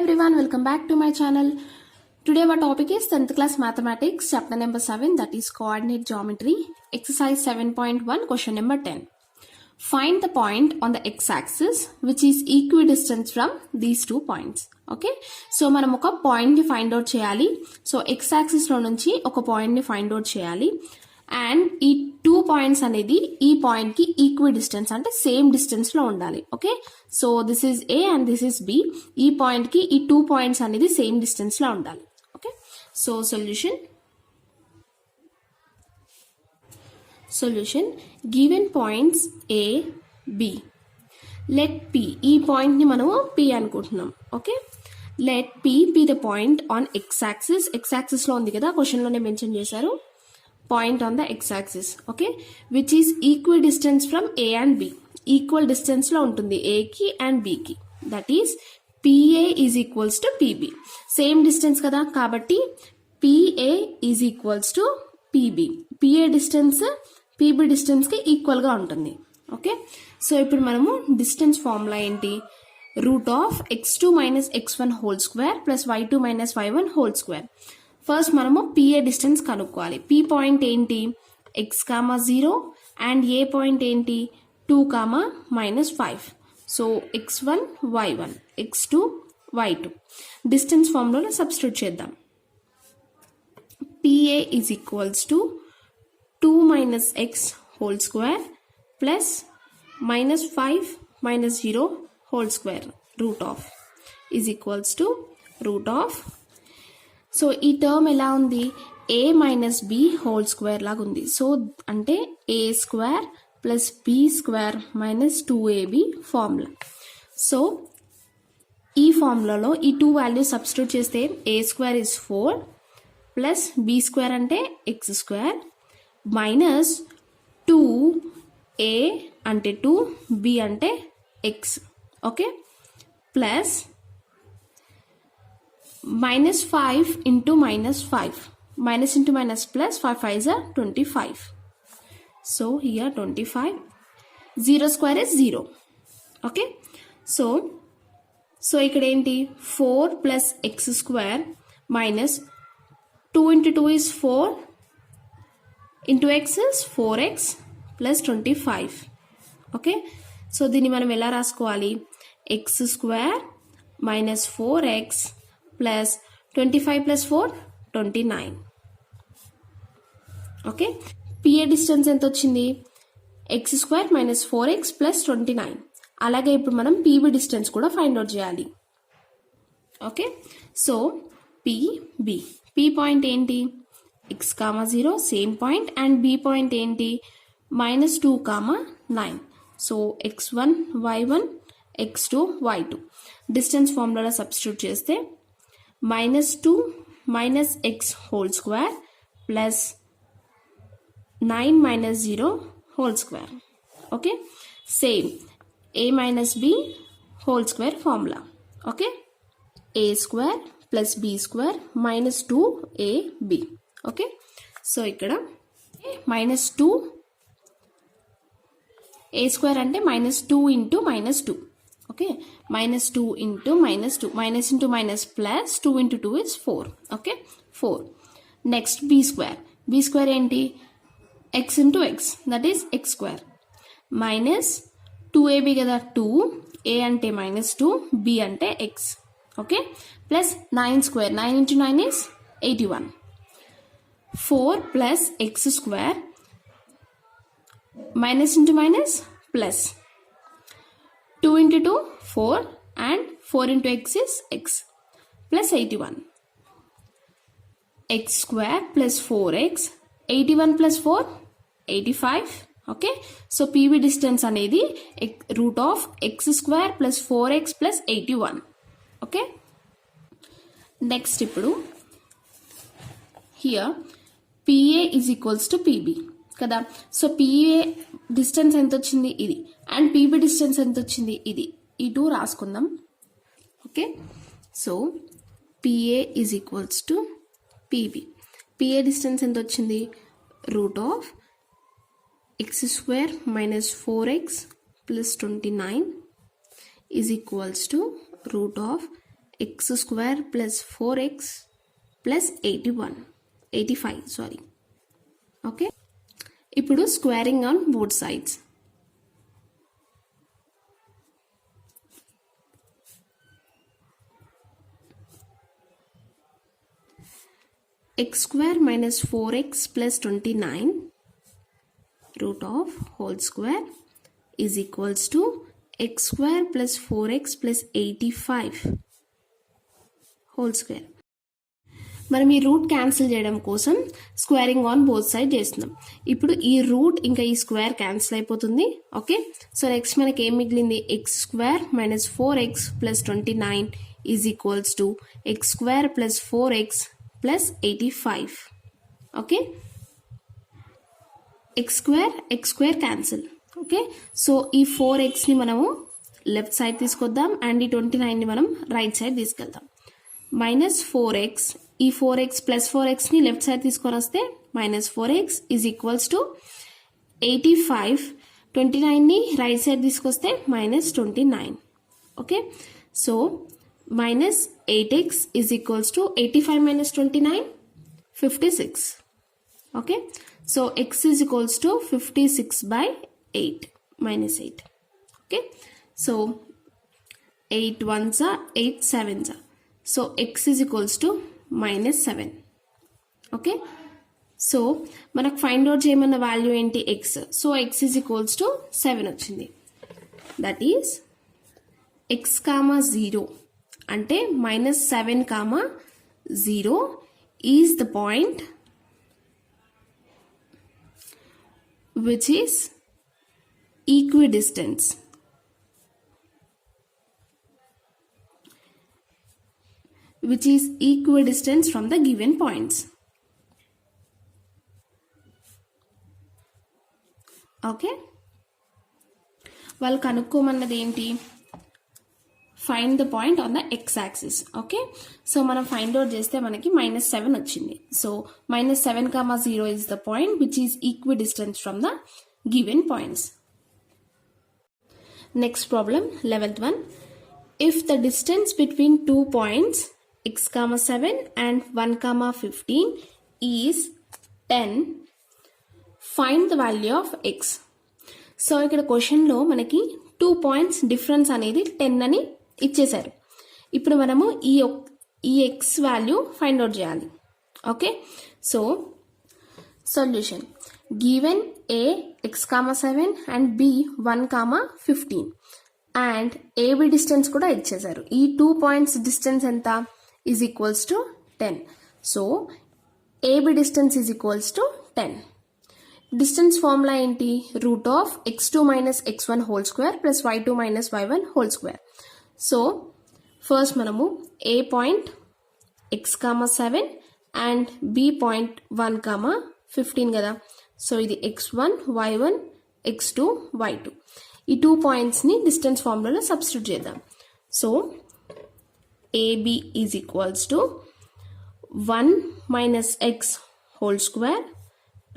everyone, welcome back to my channel. Today our topic is 10th class mathematics, chapter number 7, that is coordinate geometry, exercise 7.1, question number 10. Find the point on the x-axis which is equidistant from these 2 points. Okay, so మనం ఒక point ని find out చేయాలి. So x axis లో నుంచి ఒక point ని find out చేయాలి. And ఈ 2 పాయింట్స్ అనేది ఈ పాయింట్ కి ఈక్వి డిస్టెన్స్ అంటే సేమ్ డిస్టెన్స్ లో ఉండాలి. Okay, so this is A and this is B. ఈ పాయింట్ కి ఈ 2 పాయింట్స్ అనేది సేమ్ డిస్టెన్స్ లో ఉండాలి. Okay, so solution given points A B. Let P, ఈ పాయింట్ ని మనము పి అనుకుంటున్నాం. Okay, let P be the point on X axis. X axis లో ఉంది కదా, క్వశ్చన్ లోనే మెన్షన్ చేశారు. Point on the x-axis, okay, which is equidistant from A and B. Equal distance లో ఉంటుంది A కి and B కి. That is PA is equals to PB. Same distance కదా, కాబట్టి PA is equals to PB. PA distance PB distance కి equal గా ఉంటుంది. Okay, so ఇప్పుడు మనము డిస్టెన్స్ ఫార్ములా ఏంటి? Root of x2 minus x1 whole square plus y2 minus y1 whole square. First మనము PA distance కనుక్కోవాలి. పి పాయింట్ ఏంటి? x, 0 and A point ఏంటి? 2, -5. So x1 y1 x2 y2 distance ఫార్ములాలో substitute చేద్దాం. PA is equals to 2 minus x whole square plus -5 minus 0 whole square root of is equals to root of. So ఈ term ఎలా ఉంది? a minus B whole square లాగా ఉంది. So అంటే a square plus B square minus 2ab formula. So ఈ ఫార్ములాలో ఈ 2 values substitute చేస్తే a square is 4 plus B square అంటే ఎక్స్ స్క్వేర్ మైనస్ 2a అంటే 2 b అంటే X. Okay, plus -5 into -5. Minus into minus plus 5 5s are 25. So here 25. 0 square is 0. Okay. So ikkada enti 4 plus x square minus 2 into 2 is 4 into x is 4x plus 25. Okay. So దీన్ని మనం ఎలా రాసుకోవాలి? x square minus 4x plus 25 plus 4 29. Okay, PA distance ఎంత వచ్చింది? X square minus 4x plus 29. అలాగే ఇప్పుడు మనం PB distance కూడా ఫైండ్ అవుట్ చేయాలి. Okay, so PB, P point ఏంటి? x, 0 same point and B point ఏంటి? -2, 9. So x1 y1 x2 y2 distance ఫార్ములాలో సబ్స్టిట్యూట్ చేస్తే -2 minus x whole square plus 9 minus 0 whole square. Okay, same a minus b whole square formula. Okay, a square plus b square minus 2ab. Okay, so ikkada -2 a square అంటే -2 into -2. Okay, -2 into -2, minus into minus plus 2 into 2 is 4. Okay, 4. Next b square. B square enti? X into x, that is x square minus 2ab kada 2, a ante -2, b ante x. Okay, plus 9 square. 9 into 9 is 81. 4 plus x square minus into minus plus 2 into 2 4 and 4 into x is x plus 81. X square plus 4x, 81 plus 4 85. Okay, so PB distance అనేది root of x square plus 4x plus 81. Okay, next ఇప్పుడు here PA is equals to PB కదా. So PA distance ఎంత వచ్చింది? ఇది. And PB distance ఎంత వచ్చింది? ఇది. ఈ 2 రాసుకుందాం. Okay, so PA is equals to PB. PA distance ఎంత వచ్చింది? Root of x square minus 4x plus 29 is equals to root of x square plus 4x plus 85 sorry. Okay, ఇప్పుడు squaring on both sides. x square minus 4x plus 29 root of whole square is equals to x square plus 4x plus 85 whole square. మనం ఈ root cancel చేయడం కోసం squaring on both side చేస్తున్నాం. ఇప్పుడు ఈ route ఇంకా ఈ స్క్వేర్ క్యాన్సిల్ అయిపోతుంది. ఓకే, సో నెక్స్ట్ మనకి ఏం మిగిలింది? X square minus 4x plus 29 is equals to X square plus 4x plus 85. Okay, X square cancel. Okay, so ఈ 4xని మనము లెఫ్ట్ సైడ్ తీసుకొద్దాం అండ్ ఈ 29ని మనం రైట్ సైడ్ తీసుకెళ్దాం. మైనస్ 4x, ఈ 4x ప్లస్ 4xని లెఫ్ట్ సైడ్ తీసుకొని వస్తే minus 4x is equals to 85. 29ని రైట్ సైడ్ తీసుకొస్తే minus 29. Okay, so minus 8x is equals to 85 minus 29, 56. Okay, so x is equals to 56 by 8 minus 8. Okay, so 8 ones are 8 sevens are, so x is equals to minus 7. Okay, so మనకు find out చేయమన్న value ఏంటి? x. So x is equals to 7 వచ్చింది. that is x, 0 అంటే minus 7, 0 is the point which is equidistant. Which is equidistant from the given points. Okay, వాళ్ళు కనుక్కోమన్నది ఏంటి? Find the point on the X axis. Okay, so మనం find out చేస్తే మనకి minus 7 వచ్చింది. So minus 7, 0 is the point which is equidistant from the given points. Next problem, 11th one. If the distance between 2 points x, 7 and 1, 15 is 10, find the value of x. So ఇక్కడ క్వశ్చన్లో మనకి 2 points difference అనేది 10 అని ఇచ్చేశారు. ఇప్పుడు మనము ఈ x value find out చేయాలి. Okay, so solution given A x, 7 and B 1, 15 and AB distance కూడా ఇచ్చేశారు. ఈ 2 points డిస్టెన్స్ ఎంత? Is equals to 10. So AB distance is equals to 10. Distance formula ఏంటి? Root of x2 minus x1 whole square plus y2 minus y1 whole square. So first మనము A point x, 7 and B point 1, 15 కదా. So ఇది x1, y1, x2, y2. ఈ 2 పాయింట్స్ని distance ఫార్ములాలో substitute చేద్దాం. So AB is equals to 1 minus x whole square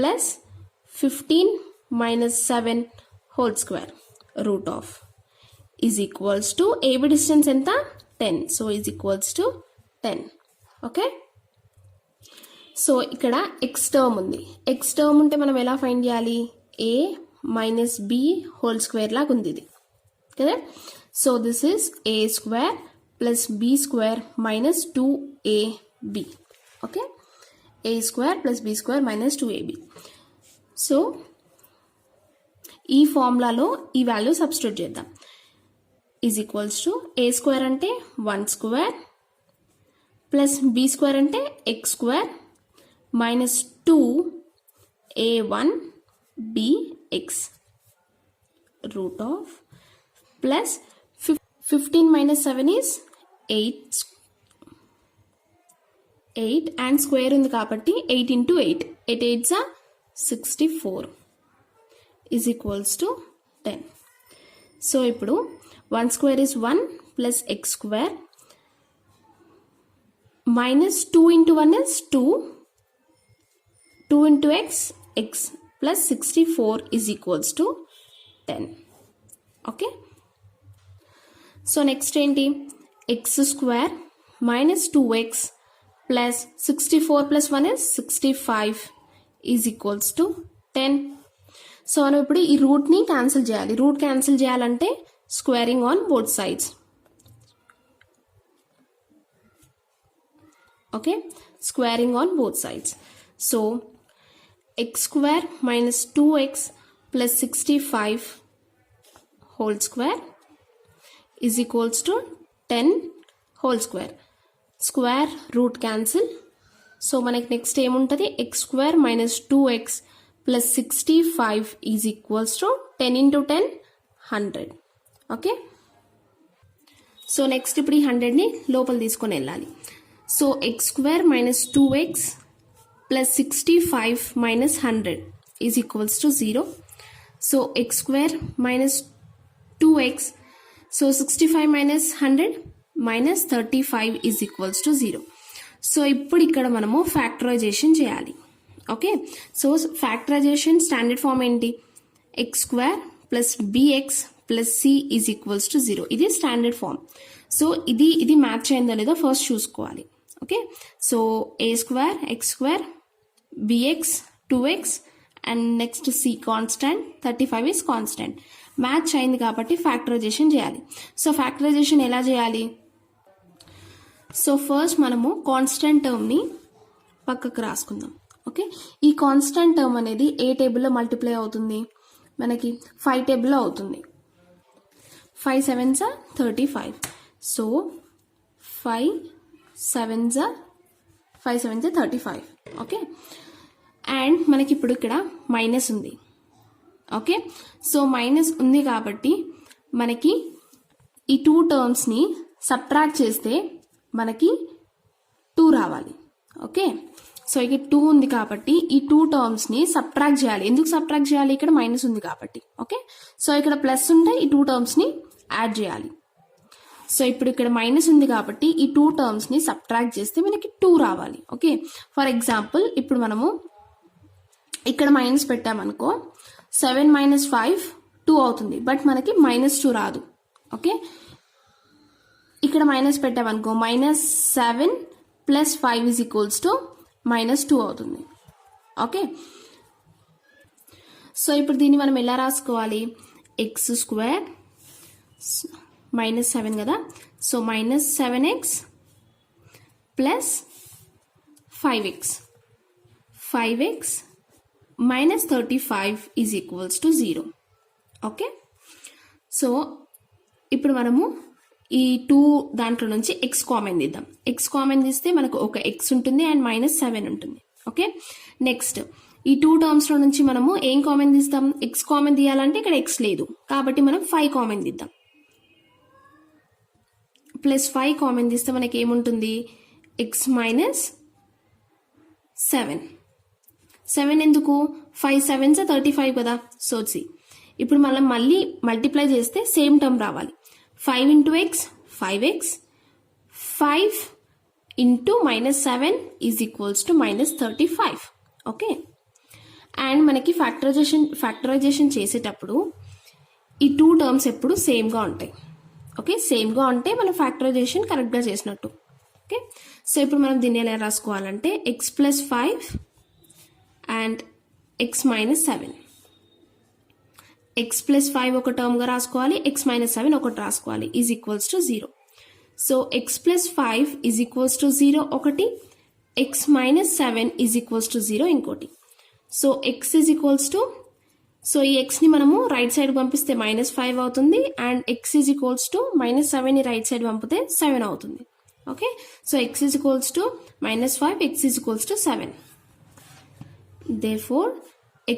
plus 15 minus 7 whole square root of is equals to AB distance enta 10. So is equals to 10. Okay, so ikkada x term undi. X term unte manam ela find cheyali? A minus B whole square laga undi idi kada. So this is A square plus B square minus 2AB. Okay, A square plus B square minus 2AB. So ఈ ఫార్ములాలో ఈ value substitute చేద్దాం. Is equals to A square అంటే 1 square plus B square అంటే X square minus 2a1 bx root of plus 15 minus 7 is 8 and square ఉంది కాబట్టి 8 into 8. 8 8s are 64 is equals to 10. So ఇప్పుడు 1 square is 1 plus x square minus 2 into 1 is 2. 2 into x plus 64 is equals to 10. Okay. So next ఏంటి? x square minus 2x plus 64 plus 1 is 65 is equals to 10. So మనం ఇప్పుడు ఈ రూట్ని cancel చేయాలి. Root cancel చేయాలంటే squaring on both sides. Okay, squaring on both sides. So x square minus 2x plus 65 whole square is equals to 10 whole square. Square root cancel. So మనకి next ఏముంటుంది, x square minus 2x plus 65 is equals to 10 into 10 100. Okay, so next ఇప్పుడు ఈ 100ని లోపల తీసుకొని వెళ్ళాలి. So x square minus 2x plus 65 minus 100 is equals to 0. So x square minus 2x, so 65 minus 100 minus 35 is equals to 0. So ఇప్పుడు ఇక్కడ మనము factorisation చేయాలి. Okay, so factorisation standard form ఏంటి, x square plus bx plus c is equals to 0. ఇది standard form. So ఇది match అయిందో లేదో first చూసుకోవాలి. Okay, so a square x square bx 2x and next c constant 35 is constant. Match అయింది కాబట్టి factorisation చేయాలి. So factorisation ఎలా చేయాలి, సో ఫస్ట్ మనము కాన్స్టెంట్ టర్మ్ని పక్కకు రాసుకుందాం. ఓకే, ఈ కాన్స్టెంట్ టర్మ్ అనేది ఏ టేబుల్లో మల్టిప్లై అవుతుంది, మనకి 5 టేబుల్లో అవుతుంది. 5 7s are 35. So 5 7s are 35. Okay, and మనకి ఇప్పుడు ఇక్కడ మైనస్ ఉంది. ఓకే, సో మైనస్ ఉంది కాబట్టి మనకి ఈ 2 టర్మ్స్ని సబ్ట్రాక్ట్ చేస్తే మనకి 2 రావాలి. ఓకే, సో ఇక్కడ 2 ఉంది కాబట్టి ఈ 2 టర్మ్స్ని సబ్ట్రాక్ట్ చేయాలి. ఎందుకు సబ్ట్రాక్ట్ చేయాలి, ఇక్కడ మైనస్ ఉంది కాబట్టి. ఓకే, సో ఇక్కడ ప్లస్ ఉంటే ఈ 2 టర్మ్స్ని యాడ్ చేయాలి. సో ఇప్పుడు ఇక్కడ మైనస్ ఉంది కాబట్టి ఈ 2 టర్మ్స్ని సబ్ట్రాక్ట్ చేస్తే మనకి 2 రావాలి. ఓకే, ఫర్ ఎగ్జాంపుల్ ఇప్పుడు మనము ఇక్కడ మైనస్ పెట్టామనుకో, 7 minus 5 2 అవుతుంది, బట్ మనకి -2 రాదు. ఓకే, ఇక్కడ minus పెట్టామనుకో, -7 plus 5 is equals to -2 అవుతుంది. ఓకే, సో ఇప్పుడు దీన్ని మనం ఎలా రాసుకోవాలి, x స్క్వేర్ -7 కదా, so -7x plus 5x minus 35 is equals to 0. Okay, so ఇప్పుడు మనము ఈ 2 దాంట్లో నుంచి x కామన్ తీద్దాం. x కామన్ తీస్తే మనకు ఒక x ఉంటుంది అండ్ -7 ఉంటుంది. ఓకే, నెక్స్ట్ ఈ 2 టర్మ్స్లో నుంచి మనము ఏం కామన్ తీస్తాం, x కామన్ తీయాలంటే ఇక్కడ x లేదు కాబట్టి మనం 5 కామన్ తీద్దాం. ప్లస్ 5 కామన్ తీస్తే మనకి ఏముంటుంది, x minus 7 ఎందుకు, 5 7s are 35 కదా. సో ఇప్పుడు మనం మళ్ళీ మల్టిప్లై చేస్తే సేమ్ టర్మ్ రావాలి. 5 into x 5x, 5 into -7 is equals to -35. Okay, and మనకి ఫ్యాక్టరైజేషన్ చేసేటప్పుడు ఈ 2 టర్మ్స్ ఎప్పుడు సేమ్గా ఉంటాయి. ఓకే, సేమ్గా ఉంటే మనం ఫ్యాక్టరైజేషన్ కరెక్ట్గా చేసినట్టు. ఓకే, సో ఇప్పుడు మనం దీన్ని ఎలా రాసుకోవాలంటే x plus 5 and x minus 7. x plus 5 ఒక టర్మ్గా రాసుకోవాలి, x minus 7 ఒకటి రాసుకోవాలి, is equals to 0. So x plus 5 is equals to 0 ఒకటి, x minus 7 is equals to 0 ఇంకోటి. So x is equals to, so ఈ xని మనము రైట్ సైడ్ పంపిస్తే -5 అవుతుంది and x is equals to -7ని రైట్ సైడ్ పంపితే 7 అవుతుంది. Okay, so x is equals to -5, x is equals to 7. Therefore,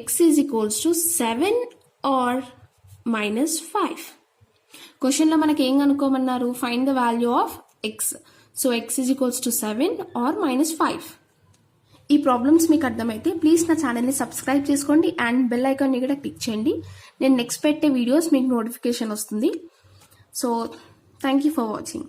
x is equals to 7 or -5. క్వశ్చన్లో మనకి ఏం కనుక్కోమన్నారు, find the value of x. So x is equals to 7 or -5. ఈ problems మీకు అర్థమైతే ప్లీజ్ నా ఛానల్ని సబ్స్క్రైబ్ చేసుకోండి అండ్ బెల్ ఐకాన్ని కూడా క్లిక్ చేయండి. నేను నెక్స్ట్ పెట్టే వీడియోస్ మీకు నోటిఫికేషన్ వస్తుంది. So thank you for watching.